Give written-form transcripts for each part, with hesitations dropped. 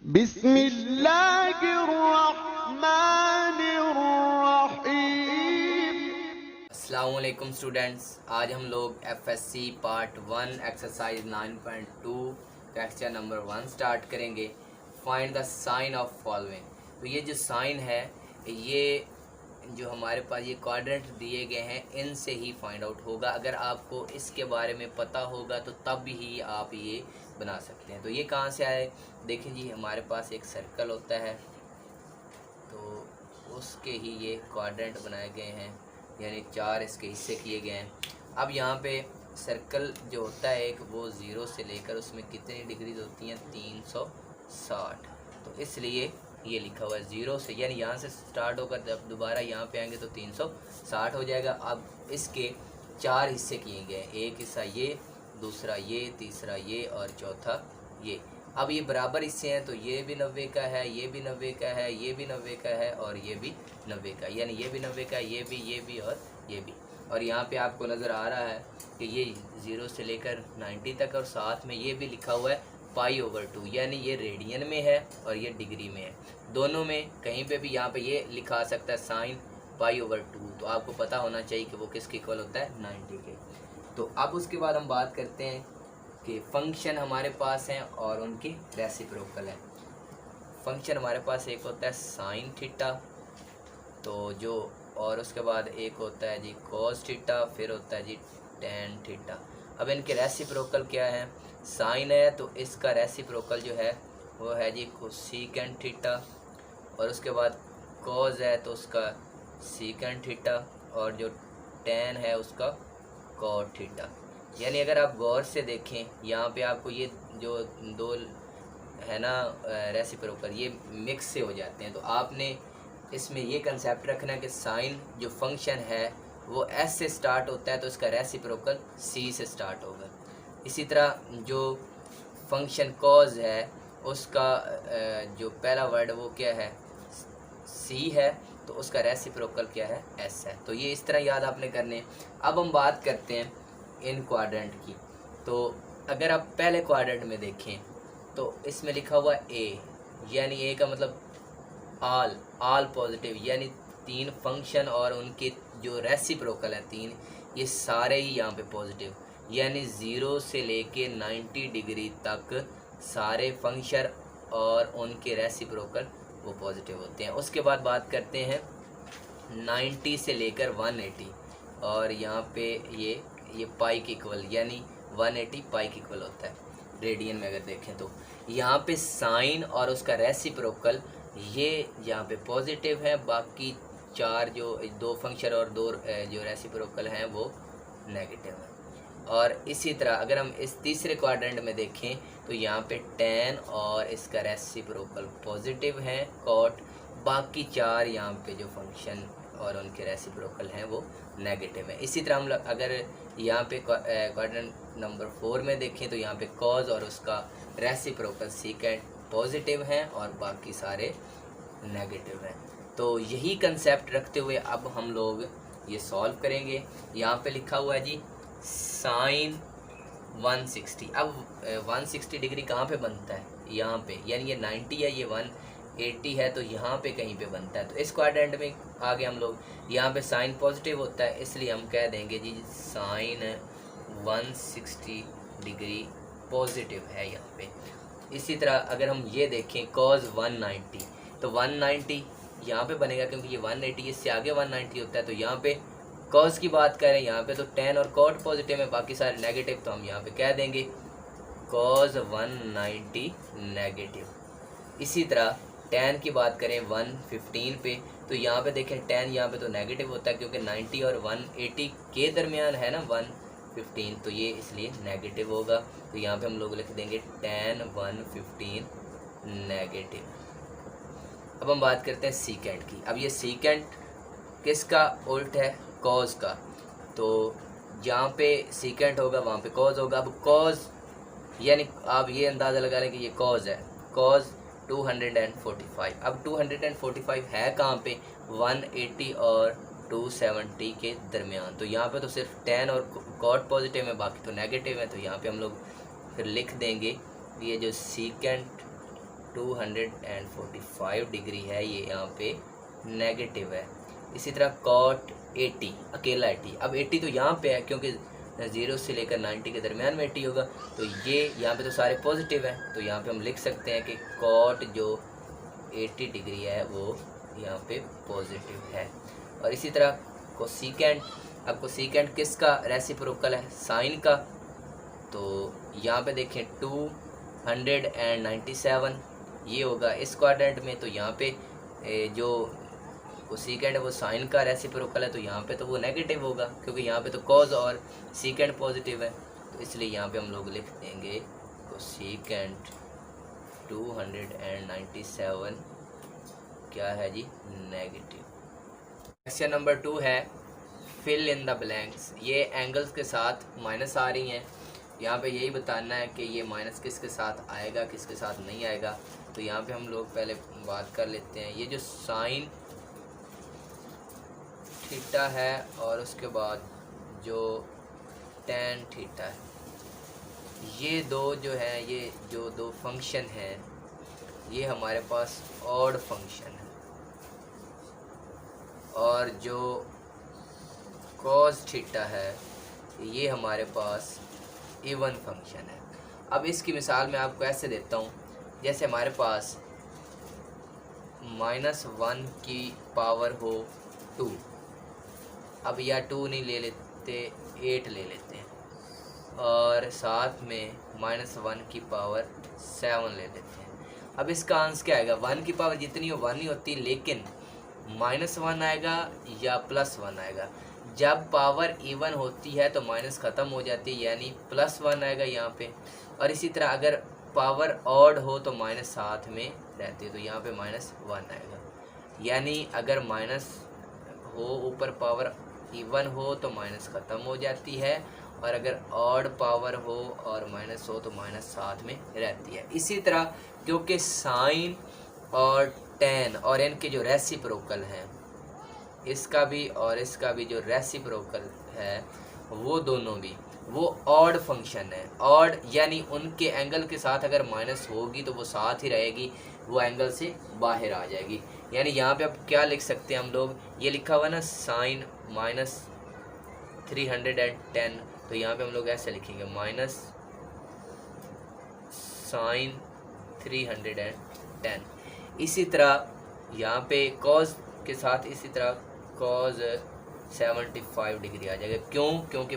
बिस्मिल्लाहिर्रहमानिर्रहीम। अस्सलामुअलैकुम स्टूडेंट्स, आज हम लोग FSC part 1 exercise 9.2 question number 1 start करेंगे। Find the sine of following. तो ये जो साइन है, ये जो हमारे पास ये क्वाड्रेंट दिए गए हैं, इनसे ही फाइंड आउट होगा। अगर आपको इसके बारे में पता होगा तो तब ही आप ये बना सकते हैं। तो ये कहाँ से आए, देखें जी, हमारे पास एक सर्कल होता है तो उसके ही ये क्वाड्रेंट बनाए गए हैं, यानी 4 इसके हिस्से किए गए हैं। अब यहाँ पे सर्कल जो होता है एक, वो 0 से लेकर उसमें कितनी डिग्रीज होती हैं, 360। तो इसलिए ये लिखा हुआ है 0 से, यानी यहाँ से स्टार्ट होकर जब दोबारा यहाँ पे आएंगे तो 360 हो जाएगा। अब इसके 4 हिस्से किए गए, एक हिस्सा ये, दूसरा ये, तीसरा ये और चौथा ये। अब ये बराबर हिस्से हैं तो ये भी 90 का है, ये भी 90 का है, ये भी 90 का है और ये भी 90 का, यानी ये भी 90 का, ये भी और ये भी। और यहाँ पे आपको नज़र आ रहा है कि ये 0 से लेकर 90 तक, और साथ में ये भी लिखा हुआ है π/2, यानी ये रेडियन में है और ये डिग्री में है। दोनों में कहीं पे भी यहाँ पे ये लिखा आ सकता है साइन π/2, तो आपको पता होना चाहिए कि वो किसके इक्वल होता है, 90 के। तो अब उसके बाद हम बात करते हैं कि फंक्शन हमारे पास हैं और उनकी रेसिप्रोकल है। फंक्शन हमारे पास एक होता है साइन थीटा, तो जो, और उसके बाद एक होता है जी कॉस थीटा, फिर होता है जी टेन थीटा। अब इनके रेसिप्रोकल क्या है, साइन है तो इसका रेसिप्रोकल जो है वो है जी कोसेकेंट थीटा, और उसके बाद कॉस है तो उसका सेकेंट थीटा, और जो टेन है उसका कॉट थीटा। यानी अगर आप गौर से देखें, यहाँ पे आपको ये जो दो है ना रेसिप्रोकल, ये मिक्स से हो जाते हैं। तो आपने इसमें ये कंसेप्ट रखना है कि साइन जो फंक्शन है वो एस से स्टार्ट होता है तो इसका रेसिप्रोकल सी से स्टार्ट होगा। इसी तरह जो फंक्शन कॉज है उसका जो पहला वर्ड वो क्या है, सी है, तो उसका रेसिप्रोकल क्या है, एस है। तो ये इस तरह याद आपने करने। अब हम बात करते हैं इन क्वाड्रेंट की। तो अगर आप पहले क्वाड्रेंट में देखें तो इसमें लिखा हुआ ए, यानी ए का मतलब ऑल पॉजिटिव, यानी 3 फंक्शन और उनके जो रेसिप्रोकल हैं 3, ये सारे ही यहाँ पे पॉजिटिव, यानी 0 से लेके 90 डिग्री तक सारे फंक्शन और उनके रेसिप्रोकल वो पॉजिटिव होते हैं। उसके बाद बात करते हैं 90 से लेकर 180, और यहाँ पे ये पाई के इक्वल, यानी 180 पाई के इक्वल होता है रेडियन में अगर देखें तो। यहाँ पे साइन और उसका रेसिप्रोकल ये यहाँ पे पॉजिटिव है, बाकी 4 जो 2 फंक्शन और 2 जो रेसिप्रोकल हैं वो नेगेटिव हैं। और इसी तरह अगर हम इस तीसरे क्वाड्रेंट में देखें तो यहाँ पे टेन और इसका रेसिप्रोकल पॉजिटिव हैं कॉट, बाकी 4 यहाँ पे जो फंक्शन और उनके रेसिप्रोकल हैं वो नेगेटिव है। इसी तरह हम अगर यहाँ पे क्वाड्रेंट नंबर 4 में देखें तो यहाँ पे कॉज और उसका रेसिप्रोकल सेकेंड पॉजिटिव हैं और बाकी सारे नेगेटिव हैं। तो यही कंसेप्ट रखते हुए अब हम लोग ये सॉल्व करेंगे। यहाँ पे लिखा हुआ है जी साइन 160। अब 160 डिग्री कहाँ पे बनता है, यहाँ पे, यानी ये 90 है, ये 180 है, तो यहाँ पे कहीं पे बनता है। तो इस क्वाड्रेंट में आगे हम लोग, यहाँ पे साइन पॉजिटिव होता है इसलिए हम कह देंगे जी साइन 160 डिग्री पॉजिटिव है यहाँ पे। इसी तरह अगर हम ये देखें कॉज 190, तो 190 यहाँ पे बनेगा क्योंकि ये 180 इससे आगे 190 होता है। तो यहाँ पे कॉज की बात करें यहाँ पे तो टेन और कॉट पॉजिटिव है, बाकी सारे नेगेटिव, तो हम यहाँ पे कह देंगे कॉज 190 नेगेटिव। इसी तरह टेन की बात करें 115 पे, तो यहाँ पे देखें टेन यहाँ पे तो नेगेटिव होता है क्योंकि 90 और 180 के दरमियान है ना 115, तो ये इसलिए नेगेटिव होगा। तो यहाँ पे हम लोग लिख देंगे टेन 115 नेगेटिव। अब हम बात करते हैं सीकेंट की। अब ये सीकेंट किसका उल्ट है, कॉज का, तो जहाँ पे सीकेंट होगा वहाँ पे कॉज होगा। अब कॉज यानी आप ये अंदाज़ा लगा लें कि ये कॉज है, कॉज 245। अब 245 है कहाँ पे, 180 और 270 के दरमियान। तो यहाँ पे तो सिर्फ टेन और कॉट पॉजिटिव है, बाकी तो नेगेटिव है। तो यहाँ पे हम लोग फिर लिख देंगे ये जो सीकेंट 245 डिग्री है, ये यहाँ पे नेगेटिव है। इसी तरह कॉट 80, अकेला 80, अब 80 तो यहाँ पे है क्योंकि 0 से लेकर 90 के दरमियान में 80 होगा, तो ये यहाँ पे तो सारे पॉजिटिव हैं, तो यहाँ पे हम लिख सकते हैं कि कॉट जो 80 डिग्री है वो यहाँ पे पॉजिटिव है। और इसी तरह कोसिकेंट, अब कोसिकेंट किसका रेसिप्रोकल है? साइन का। तो यहाँ पे देखें 297 ये होगा इस क्वाड्रेंट में, तो यहाँ पे जो कोसिकेंट है वो साइन का रेसिप्रोकल है, तो यहाँ पे तो वो नेगेटिव होगा क्योंकि यहाँ पे तो कॉज और सीकेंट पॉजिटिव है, तो इसलिए यहाँ पे हम लोग लिख देंगे कोसिकेंट 297 क्या है जी? नेगेटिव। क्वेश्चन नंबर 2 है फिल इन द ब्लैंक्स। ये एंगल्स के साथ माइनस आ रही हैं, यहाँ पे यही बताना है कि ये माइनस किसके साथ आएगा, किसके साथ नहीं आएगा। तो यहाँ पे हम लोग पहले बात कर लेते हैं, ये जो साइन थीटा है और उसके बाद जो टेन थीटा है, ये दो जो है, ये जो दो फंक्शन हैं ये हमारे पास ऑड फंक्शन है, और जो कॉस थीटा है ये हमारे पास इवन फंक्शन है। अब इसकी मिसाल मैं आपको ऐसे देता हूँ, जैसे हमारे पास -1 की पावर हो 2, अब या 2 नहीं ले लेते, 8 ले लेते हैं, और साथ में -1 की पावर 7 ले लेते हैं। अब इसका आंसर क्या आएगा? 1 की पावर जितनी हो 1 ही होती, लेकिन -1 आएगा या +1 आएगा। जब पावर इवन होती है तो माइनस ख़त्म हो जाती है, यानी +1 आएगा यहाँ पे। और इसी तरह अगर पावर ऑड हो तो माइनस साथ में रहती है, तो यहाँ पे -1 आएगा। यानी अगर माइनस हो ऊपर पावर इवन हो तो माइनस ख़त्म हो जाती है, और अगर ऑड पावर हो और माइनस हो तो माइनस साथ में रहती है। इसी तरह क्योंकि साइन और टेन और इनके जो रेसिप्रोकल हैं, इसका भी और इसका भी जो रेसिप्रोकल है वो दोनों भी वो ऑड फंक्शन है। ऑड यानी उनके एंगल के साथ अगर माइनस होगी तो वो साथ ही रहेगी, वो एंगल से बाहर आ जाएगी। यानी यहाँ पे अब क्या लिख सकते हैं हम लोग, ये लिखा हुआ ना साइन -310, तो यहाँ पे हम लोग ऐसे लिखेंगे माइनस साइन 310। इसी तरह यहाँ पे कॉज के साथ इसी तरह कॉज 75 डिग्री आ जाएगा। क्यों? क्योंकि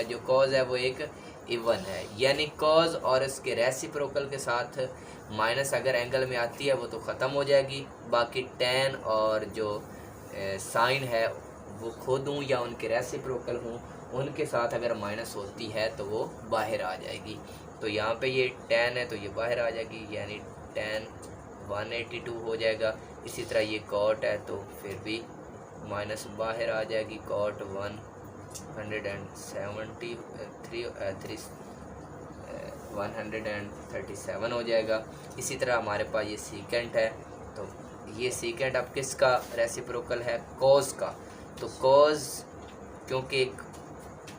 जो कॉज है वो एक इवन है, यानी कॉज और इसके रेसिप्रोकल के साथ माइनस अगर एंगल में आती है वो तो ख़त्म हो जाएगी, बाकी टेन और जो साइन है वो खुद हूँ या उनके रेसिप्रोकल हूँ, उनके साथ अगर माइनस होती है तो वो बाहर आ जाएगी। तो यहाँ पे ये टेन है तो ये बाहर आ जाएगी, यानी टेन 182 हो जाएगा। इसी तरह ये कॉट है तो फिर भी माइनस बाहर आ जाएगी, कॉट 137 हो जाएगा। इसी तरह हमारे पास ये सीकेंट है, तो ये सीकेंट अब किसका रेसिप्रोकल है? कॉज का। तो कॉज क्योंकि एक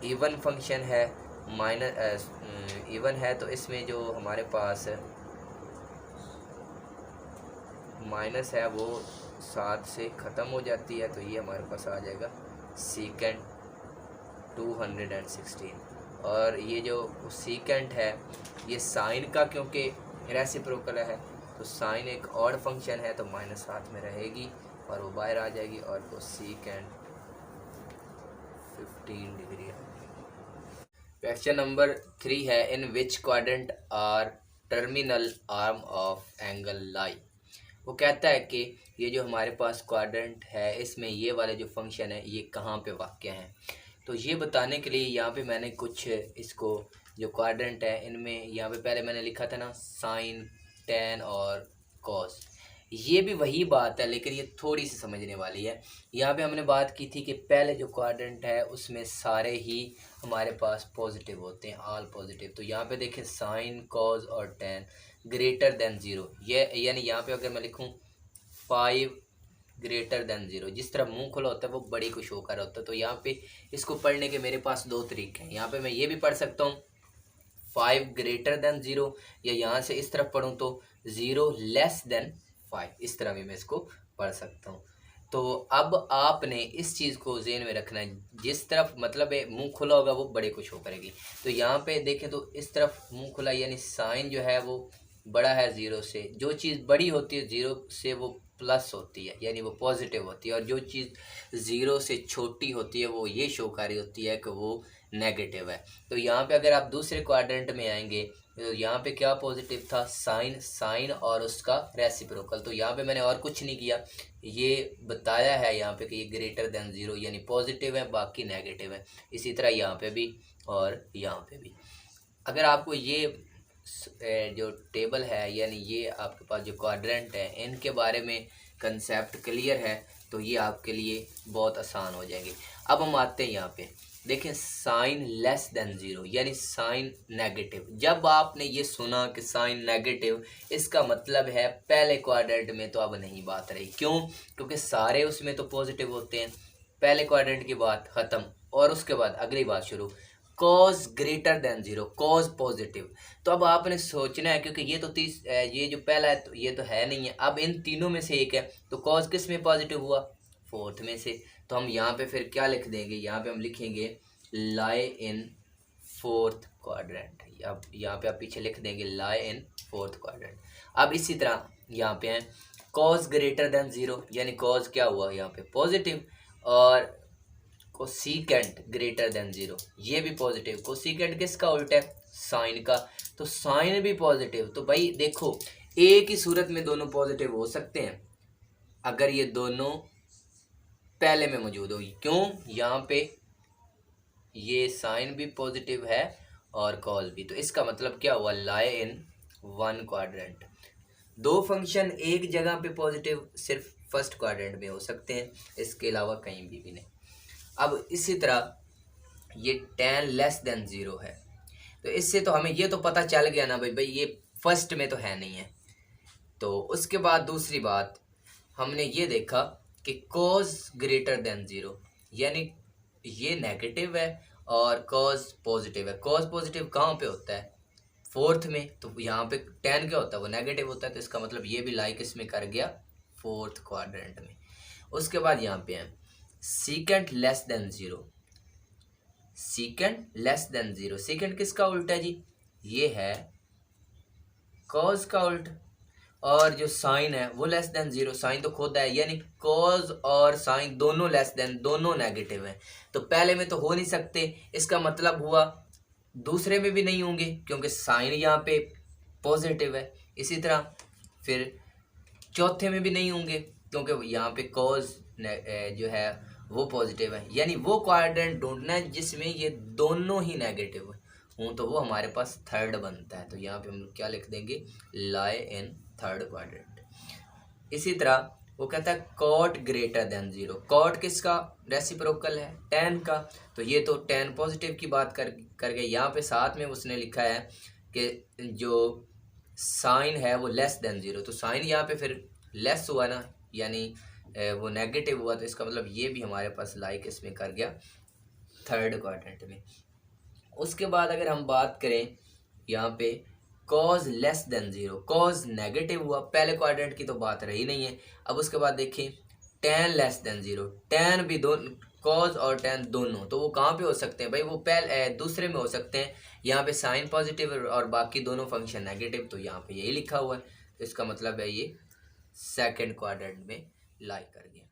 इवन फंक्शन है, माइनस इवन है, तो इसमें जो हमारे पास माइनस है वो 7 से ख़त्म हो जाती है, तो ये हमारे पास आ जाएगा सीकेंट 216। और ये जो सीकेंट है ये साइन का क्योंकि रेसिप्रोकल है, तो साइन एक ऑड फंक्शन है तो माइनस साथ में रहेगी और वो बाहर आ जाएगी, और वो सीकेंट 15 डिग्री है। क्वेश्चन नंबर 3 है in which quadrant are terminal arm of angle lie. वो कहता है कि ये जो हमारे पास क्वाड्रेंट है इसमें ये वाले जो फंक्शन है ये कहाँ पे वाक़ हैं। तो ये बताने के लिए यहाँ पे मैंने कुछ इसको जो क्वाड्रेंट है इनमें यहाँ पे पहले मैंने लिखा था ना साइन, टेन और कॉस, ये भी वही बात है लेकिन ये थोड़ी सी समझने वाली है। यहाँ पे हमने बात की थी कि पहले जो क्वाड्रेंट है उसमें सारे ही हमारे पास पॉजिटिव होते हैं, ऑल पॉजिटिव। तो यहाँ पे देखें साइन, कॉस और टेन ग्रेटर देन 0, ये यानी यहाँ पे अगर मैं लिखूँ 5 ग्रेटर देन 0, जिस तरह मुंह खुला होता है वो बड़ी को शो कर होता है। तो यहाँ पे इसको पढ़ने के मेरे पास 2 तरीके हैं। यहाँ पे मैं ये भी पढ़ सकता हूँ 5 ग्रेटर देन 0, या यहाँ से इस तरफ पढ़ूँ तो 0 लेस देन 5, इस तरह भी मैं इसको पढ़ सकता हूँ। तो अब आपने इस चीज़ को ज़हन में रखना है, जिस तरफ मतलब है मुंह खुला होगा वो बड़े कुछ हो करेगी। तो यहाँ पे देखें तो इस तरफ मुंह खुला यानी साइन जो है वो बड़ा है 0 से, जो चीज़ बड़ी होती है 0 से वो प्लस होती है यानी वो पॉजिटिव होती है, और जो चीज़ 0 से छोटी होती है वो ये शो कर रही होती है कि वो नेगेटिव है। तो यहाँ पे अगर आप दूसरे क्वाड्रेंट में आएंगे तो यहाँ पे क्या पॉजिटिव था, साइन, साइन और उसका रेसिप्रोकल। तो यहाँ पे मैंने और कुछ नहीं किया, ये बताया है यहाँ पे कि ये ग्रेटर देन 0 यानी पॉजिटिव है, बाकी नेगेटिव है। इसी तरह यहाँ पे भी और यहाँ पे भी। अगर आपको ये जो टेबल है यानी ये आपके पास जो क्वाड्रेंट है इनके बारे में कंसेप्ट क्लियर है तो ये आपके लिए बहुत आसान हो जाएंगे। अब हम आते हैं यहाँ पे, देखें साइन लेस देन 0 यानी साइन नेगेटिव। जब आपने ये सुना कि साइन नेगेटिव, इसका मतलब है पहले क्वाड्रेंट में तो अब नहीं बात रही। क्यों? क्योंकि सारे उसमें तो पॉजिटिव होते हैं। पहले क्वाड्रेंट की बात ख़त्म और उसके बाद अगली बात शुरू, cause greater than 0, cause positive. तो अब आपने सोचना है क्योंकि ये तो ये जो पहला है तो ये तो है नहीं है, अब इन तीनों में से एक है, तो कॉज किस में पॉजिटिव हुआ, फोर्थ में से। तो हम यहाँ पे फिर क्या लिख देंगे, यहाँ पे हम लिखेंगे लाई इन फोर्थ क्वाड्रेंट। अब यहाँ पे आप पीछे लिख देंगे लाई इन फोर्थ क्वाड्रेंट। अब इसी तरह यहाँ पे हैं कॉज ग्रेटर देन 0 यानी कॉज क्या हुआ यहाँ पे पॉजिटिव, और कोसिकेंट ग्रेटर देन 0 ये भी पॉजिटिव। कोसिकेंट किसका उल्टा है, साइन का, तो साइन भी पॉजिटिव। तो भाई देखो एक ही सूरत में दोनों पॉजिटिव हो सकते हैं अगर ये दोनों पहले में मौजूद होगी। क्यों? यहाँ पे ये साइन भी पॉजिटिव है और कॉज भी, तो इसका मतलब क्या हुआ, लाई इन वन क्वाड्रेंट। दो फंक्शन एक जगह पे पॉजिटिव सिर्फ फर्स्ट क्वाड्रेंट में हो सकते हैं, इसके अलावा कहीं भी नहीं। अब इसी तरह ये tan लेस देन 0 है, तो इससे तो हमें ये तो पता चल गया ना भाई ये फर्स्ट में तो है नहीं है। तो उसके बाद दूसरी बात हमने ये देखा कि cos ग्रेटर देन 0 यानी ये नेगेटिव है और cos पॉजिटिव है। cos पॉजिटिव कहाँ पे होता है, फोर्थ में, तो यहाँ पे tan क्या होता है, वो नेगेटिव होता है, तो इसका मतलब ये भी लाइक इसमें कर गया फोर्थ क्वाड्रेंट में। उसके बाद यहाँ पे है secant less than 0, secant less than 0, secant किसका उल्टा है जी, ये है कॉज का उल्टा, और जो साइन है वो लेस देन 0, साइन तो खुद है यानी कॉज और साइन दोनों लेस देन, दोनों नेगेटिव हैं। तो पहले में तो हो नहीं सकते, इसका मतलब हुआ दूसरे में भी नहीं होंगे क्योंकि साइन यहाँ पे पॉजिटिव है। इसी तरह फिर चौथे में भी नहीं होंगे क्योंकि यहाँ पे कॉज जो है वो पॉजिटिव है, यानी वो क्वाड्रेंट ढूंढना है जिसमें ये दोनों ही नेगेटिव हूँ, तो वो हमारे पास थर्ड बनता है। तो यहाँ पे हम क्या लिख देंगे, लाई इन थर्ड क्वाड्रेंट। इसी तरह वो कहता है कॉट ग्रेटर देन 0, कॉट किसका रेसिप्रोकल है, tan का, तो ये तो tan पॉजिटिव की बात करके यहाँ पे साथ में उसने लिखा है कि जो साइन है वो लेस देन 0, तो साइन यहाँ पे फिर लेस हुआ ना यानी वो नेगेटिव हुआ, तो इसका मतलब ये भी हमारे पास लाइक इसमें कर गया थर्ड क्वाड्रेंट में। उसके बाद अगर हम बात करें यहाँ पे cause less than 0, cause negative हुआ, पहले क्वाड्रेंट की तो बात रही नहीं है। अब उसके बाद देखें tan लेस देन 0, tan भी दोनों, कॉज और tan दोनों, तो वो कहाँ पे हो सकते हैं भाई, वो पहले दूसरे में हो सकते हैं। यहाँ पे साइन पॉजिटिव और बाकी दोनों फंक्शन नेगेटिव, तो यहाँ पे यही लिखा हुआ है, तो इसका मतलब है ये सेकंड क्वाड्रेंट में लाई कर गया।